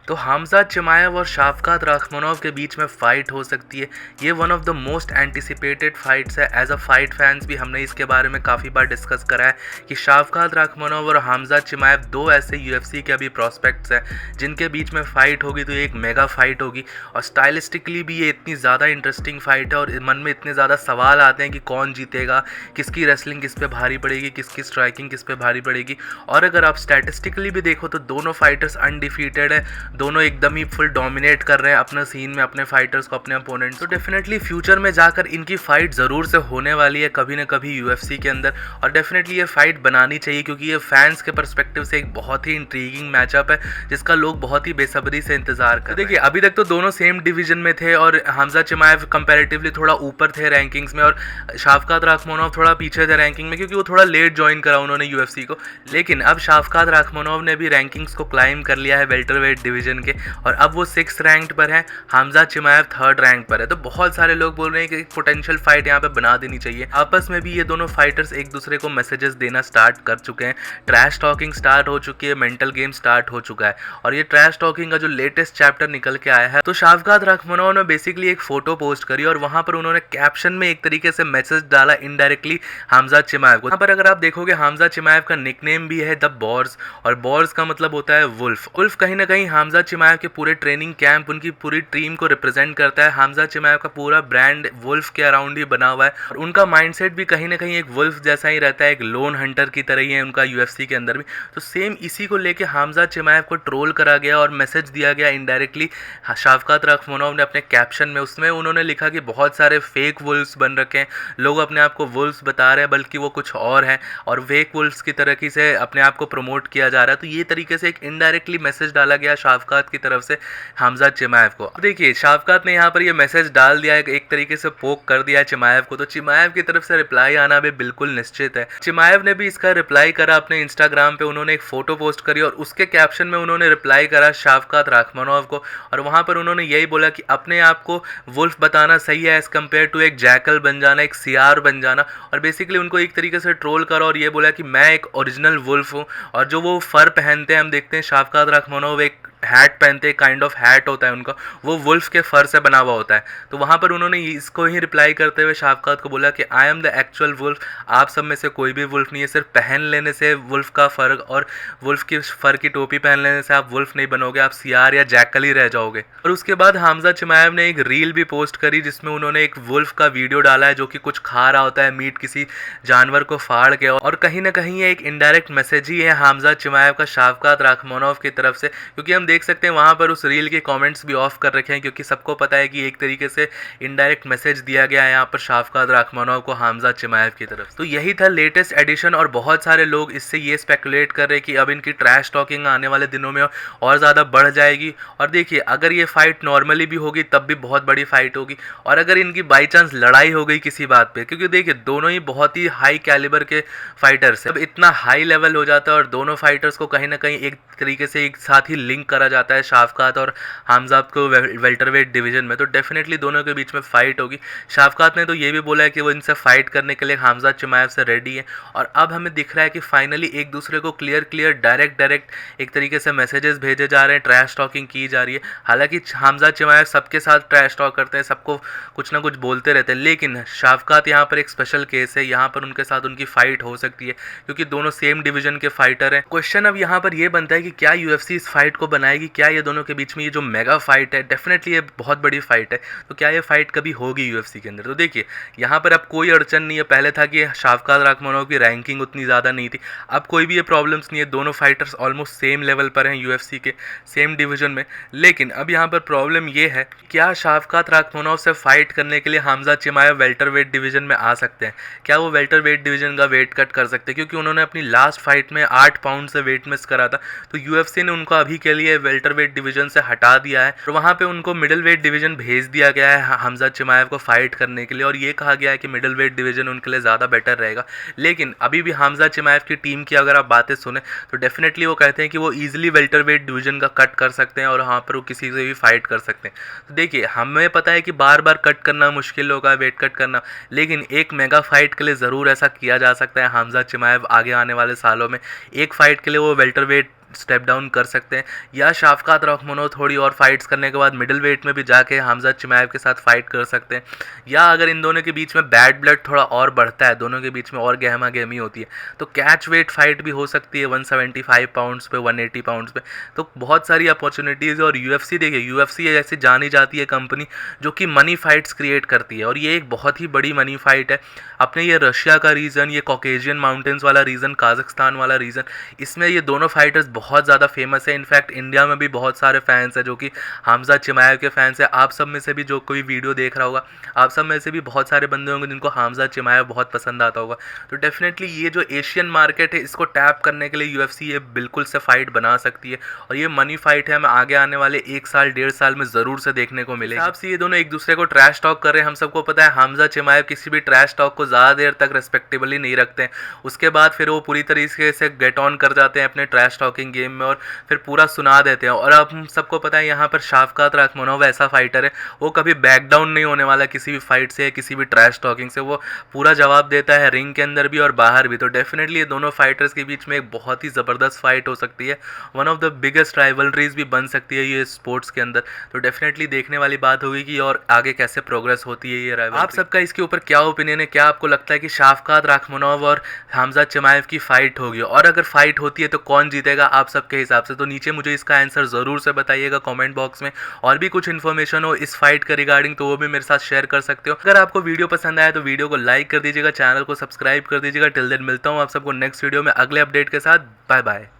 तो हमज़ा चिमाएव और शाफ़कात रखमनोव के बीच में फ़ाइट हो सकती है। ये one of the most anticipated fights है। एज अ फाइट फैंस भी हमने इसके बारे में काफ़ी बार डिस्कस करा है कि शाफ़कात रखमनोव और हमज़ा चिमाएव दो ऐसे यूएफसी के अभी प्रॉस्पेक्ट्स हैं जिनके बीच में फ़ाइट होगी तो ये एक मेगा फाइट होगी। और स्टाइलिस्टिकली भी ये इतनी ज़्यादा इंटरेस्टिंग फाइट है और मन में इतने ज़्यादा सवाल आते हैं कि कौन जीतेगा, किसकी रेसलिंग किस पे भारी पड़ेगी, किसकी स्ट्राइकिंग किस पे भारी पड़ेगी। और अगर आप स्टैटिस्टिकली भी देखो तो दोनों फाइटर्स अनडिफीटेड है, दोनों एकदम ही फुल डोमिनेट कर रहे हैं अपने सीन में, अपने फाइटर्स को, अपने अपोनेंट्स। तो डेफिनेटली फ्यूचर में जाकर इनकी फाइट ज़रूर से होने वाली है कभी ना कभी यूएफसी के अंदर, और डेफिनेटली ये फाइट बनानी चाहिए क्योंकि ये फैंस के पर्सपेक्टिव से एक बहुत ही इंट्रीगिंग मैचअप है जिसका लोग बहुत ही बेसब्री से इंतजार कर रहे हैं। देखिए अभी तक तो दोनों सेम डिवीजन में थे और हमज़ा चिमाएव कंपैरेटिवली थोड़ा ऊपर थे रैंकिंग्स में और शाफ़कात रखमनोव थोड़ा पीछे थे रैंकिंग में क्योंकि वो थोड़ा लेट ज्वाइन करा उन्होंने यूएफसी को। लेकिन अब शाफ़कात रखमनोव ने भी रैंकिंग्स को क्लाइम कर लिया है वेल्टरवेट डिवीजन के और अब वो 6th रैंक पर है, हमज़ा चिमाएव 3rd रैंक पर है। तो बहुत सारे लोग बोल रहे हैं कि पोटेंशियल फाइट यहाँ पे बना देनी चाहिए। आपस में भी ये दोनों फाइटर्स एक दूसरे को मैसेजेस देना स्टार्ट कर चुके हैं, ट्रैश टॉकिंग स्टार्ट हो चुकी है, मेंटल गेम स्टार्ट हो चुका है। और ये ट्रैश टॉकिंग का जो लेटेस्ट चैप्टर निकल के आया है तो शाफ़कात रखमनोव ने बेसिकली एक फोटो पोस्ट करी और वहां पर उन्होंने कैप्शन में एक तरीके से मैसेज डाला इनडायरेक्टली हमज़ा चिमाएव को। यहाँ पर अगर आप देखोगे हमज़ा चिमाएव का निकनेम भी है द बॉर्स और बॉर्स का मतलब होता है वुल्फ। वुल्फ कहीं ना कहीं हमज़ा चिमाएव के पूरे ट्रेनिंग कैंप, उनकी पूरी टीम को रिप्रेजेंट करता है। हमज़ा चिमाएव का पूरा ब्रांड वुल्फ के अराउंड ही बना हुआ है और उनका माइंडसेट भी कहीं ना कहीं एक वुल्फ जैसा ही रहता है, एक लोन हंटर की तरह ही है उनका यूएफसी के अंदर भी। तो सेम इसी को लेके हमज़ा चिमाएव को ट्रोल करा गया और मैसेज दिया गया इनडायरेक्टली शाफ़कात रखमनोव ने अपने कैप्शन में। उसमें उन्होंने लिखा कि बहुत सारे फेक वुल्फ्स बन रखे हैं, लोग अपने आप को वुल्फ्स बता रहे हैं बल्कि वो कुछ और हैं और फेक वुल्फ्स की तरह से अपने आप को प्रमोट किया जा रहा है। तो ये तरीके से एक इनडायरेक्टली मैसेज डाला गया शाफ़कात की तरफ से हमज़ा चिमाएव को। देखिए शाफ़कात ने यहाँ पर ये मैसेज डाल दिया है, एक तरीके से पोक कर दिया है चिमाएव को, तो चिमाएव की तरफ से रिप्लाई आना भी बिल्कुल निश्चित है। चिमाएव ने भी इसका रिप्लाई करा अपने इंस्टाग्राम पे, उन्होंने एक फोटो पोस्ट करी और उसके कैप्शन में उन्होंने रिप्लाई करा शाफ़कात रखमनोव को और वहाँ पर उन्होंने यही बोला कि अपने आप को वुल्फ बताना सही है एज़ कम्पेयर टू एक जैकल बन जाना, एक सियार बन जाना। और बेसिकली उनको एक तरीके से ट्रोल करा और ये बोला कि मैं एक ओरिजिनल वुल्फ हूँ। और जो वो फर पहनते हैं, हम देखते हैं शाफ़कात रखमनोव एक हैट पहनते हैं, काइंड ऑफ हैट होता है उनका, वो वुल्फ के फर से बना हुआ होता है। तो वहाँ पर उन्होंने इसको ही रिप्लाई करते हुए शाफ़कात को बोला कि I am the actual wolf, आप सब में से कोई भी वुल्फ नहीं है, सिर्फ पहन लेने से वुल्फ का फर और वुल्फ की फर की टोपी पहन लेने से आप वुल्फ नहीं बनोगे, आप सियार या जैकल ही रह जाओगे। और उसके बाद हमज़ा चिमाएव ने एक रील भी पोस्ट करी जिसमें उन्होंने एक वुल्फ का वीडियो डाला है जो कि कुछ खा रहा होता है मीट, किसी जानवर को फाड़ के। और कहीं ना कहीं ये एक इनडायरेक्ट मैसेज ही है हमज़ा चिमाएव का शाफ़कात रखमनोव की तरफ से, क्योंकि हम देख सकते हैं वहाँ पर उस रील के कमेंट्स भी ऑफ कर रखे हैं क्योंकि सबको पता है कि एक तरीके से इनडायरेक्ट मैसेज दिया गया है यहाँ पर शाफ़कात रखमनोव को हमज़ा चिमाएव की तरफ। तो यही था लेटेस्ट एडिशन और बहुत सारे लोग इससे ये स्पेकुलेट कर रहे हैं कि अब इनकी ट्रैश टॉकिंग आने वाले दिनों में और ज़्यादा बढ़ जाएगी। और देखिए अगर ये फाइट नॉर्मली भी होगी तब भी बहुत बड़ी फाइट होगी, और अगर इनकी बाई चांस लड़ाई हो गई किसी बात पे, क्योंकि देखिए दोनों ही बहुत ही हाई कैलिबर के फाइटर्स हैं, अब इतना हाई लेवल हो जाता है और दोनों फाइटर्स को कहीं ना कहीं एक तरीके से एक साथ ही लिंक करा जाता है शाफ़कात और हमज़ा को वेल्टरवेट डिवीजन में, तो डेफिनेटली दोनों के बीच में फाइट होगी। शाफ़कात ने तो ये भी बोला है कि वो इनसे फाइट करने के लिए हमज़ा चिमाएव से रेडी है और अब हमें दिख रहा है कि फाइनली एक दूसरे को क्लियर डायरेक्ट एक तरीके से मैसेजेस भेजे जा रहे हैं, ट्रैश टॉकिंग की जा रही है। हालांकि हमज़ा चिमाएव सबके साथ ट्रैश टॉक करते हैं, सबको कुछ ना कुछ बोलते रहते हैं, लेकिन शाफ़कात यहाँ पर एक स्पेशल केस है, यहाँ पर उनके साथ उनकी फाइट हो सकती है क्योंकि दोनों सेम डिवीजन के फाइटर हैं। क्वेश्चन अब यहाँ पर ये बनता है कि क्या यूएफसी इस फाइट को बनाएगी, क्या ये दोनों के बीच में ये जो मेगा फाइट है, डेफिनेटली ये बहुत बड़ी फाइट है, तो क्या ये फाइट कभी होगी यूएफसी के अंदर। तो देखिए यहाँ पर अब कोई अड़चन नहीं है, पहले था कि शाफ़कात रखमनोव की रैंकिंग उतनी ज़्यादा नहीं थी, अब कोई भी ये प्रॉब्लम्स नहीं है, दोनों फाइटर्स ऑलमोस्ट सेम लेवल पर हैं यूएफसी के, सेम डिवीजन में। लेकिन अब यहाँ पर प्रॉब्लम ये है, क्या शाफ़कात रखमनोव से फाइट करने के लिए हमज़ा चिमाएव वेल्टरवेट डिवीजन में आ सकते हैं, क्या वो वेल्टरवेट डिवीजन का वेट कट कर सकते हैं, क्योंकि उन्होंने अपनी लास्ट फाइट में 8 पाउंड से वेट मिस करा था, तो यूएफसी ने उनको अभी के लिए वेल्टरवेट डिवीजन से हटा दिया है और वहाँ पे उनको मिडिल वेट डिवीजन भेज दिया गया है हमज़ा चिमाएव को फाइट करने के लिए, और ये कहा गया है कि मिडिल वेट डिवीजन उनके लिए ज़्यादा बेटर रहेगा। लेकिन अभी भी हमज़ा चिमाएव की टीम की अगर आप बातें सुने तो डेफिनेटली वो कहते हैं कि वो ईजिली वेल्टरवेट डिवीजन का कट कर सकते हैं और वहाँ पर वो किसी से भी फाइट कर सकते हैं। तो देखिए हमें पता है कि बार बार कट करना मुश्किल होगा, वेट कट करना, लेकिन एक मेगा फाइट के लिए ज़रूर ऐसा किया जा सकता है। हमज़ा चिमाएव आगे आने वाले सालों में एक फाइट के लिए वो वेल्टरवेट स्टेप डाउन कर सकते हैं, या शाफकात रखमनोव थोड़ी और फाइट्स करने के बाद मिडिल वेट में भी जाके हमजा चिमाएव के साथ फाइट कर सकते हैं, या अगर इन दोनों के बीच में बैड ब्लड थोड़ा और बढ़ता है, दोनों के बीच में और गहमा गहमी होती है, तो कैच वेट फाइट भी हो सकती है 175 पाउंड्स पे, 180 पाउंड्स पे। तो बहुत सारी अपॉर्चुनिटीज़ है। और यूएफसी देखिए, यूएफसी ऐसी जानी जाती है कंपनी जो कि मनी फाइट्स क्रिएट करती है, और ये एक बहुत ही बड़ी मनी फाइट है। अपने ये रशिया का रीजन, ये कॉकेशियन माउंटेन्स वाला रीजन, काजाख्स्तान वाला रीजन, इसमें ये दोनों फाइटर्स बहुत ज़्यादा फेमस है। इनफैक्ट इंडिया में भी बहुत सारे फैंस हैं जो कि हमजा चिमाएव के फैंस हैं। आप सब में से भी जो कोई वीडियो देख रहा होगा, आप सब में से भी बहुत सारे बंदे होंगे जिनको हमजा चिमाएव बहुत पसंद आता होगा। तो डेफिनेटली ये जो एशियन मार्केट है, इसको टैप करने के लिए यूएफसी ये बिल्कुल से फाइट बना सकती है, और ये मनी फाइट है, हमें आगे आने वाले 1 साल 1.5 साल में ज़रूर से देखने को मिलेगी। आपसे ये दोनों एक दूसरे को ट्रैश टॉक कर रहे हैं। हम सबको पता है हमजा चिमाएव किसी भी ट्रैश टॉक को ज़्यादा देर तक रेस्पेक्टेबली नहीं रखते हैं, उसके बाद फिर वो पूरी तरीके से गेट ऑन कर जाते हैं अपने ट्रैश टॉकिंग गेम में, और फिर पूरा सुना देते हैं। और अब हम सबको पता है यहाँ पर शाफकात रखमनोव ऐसा फाइटर है, वो कभी बैक डाउन नहीं होने वाला किसी भी फाइट से या किसी भी ट्रैश टॉकिंग से। वो पूरा जवाब देता है रिंग के अंदर भी और बाहर भी। तो डेफिनेटली ये दोनों फाइटर्स के बीच में एक बहुत ही ज़बरदस्त फाइट हो सकती है, one of the biggest rivalries भी बन सकती है ये स्पोर्ट्स के अंदर। तो डेफिनेटली देखने वाली बात होगी कि और आगे कैसे प्रोग्रेस होती है ये राइवलरी। आप सबका इसके ऊपर क्या ओपिनियन है? क्या आपको लगता है कि शाफकात रखमनोव और हमजा चिमाएव की फाइट होगी, और अगर फाइट होती है तो कौन जीतेगा आप सबके हिसाब से? तो नीचे मुझे इसका आंसर ज़रूर से बताइएगा कमेंट बॉक्स में। और भी कुछ इन्फॉर्मेशन हो इस फाइट के रिगार्डिंग तो वो भी मेरे साथ शेयर कर सकते हो। अगर आपको वीडियो पसंद आया तो वीडियो को लाइक कर दीजिएगा, चैनल को सब्सक्राइब कर दीजिएगा। टिल देन मिलता हूँ आप सबको नेक्स्ट वीडियो में अगले अपडेट के साथ। Bye bye.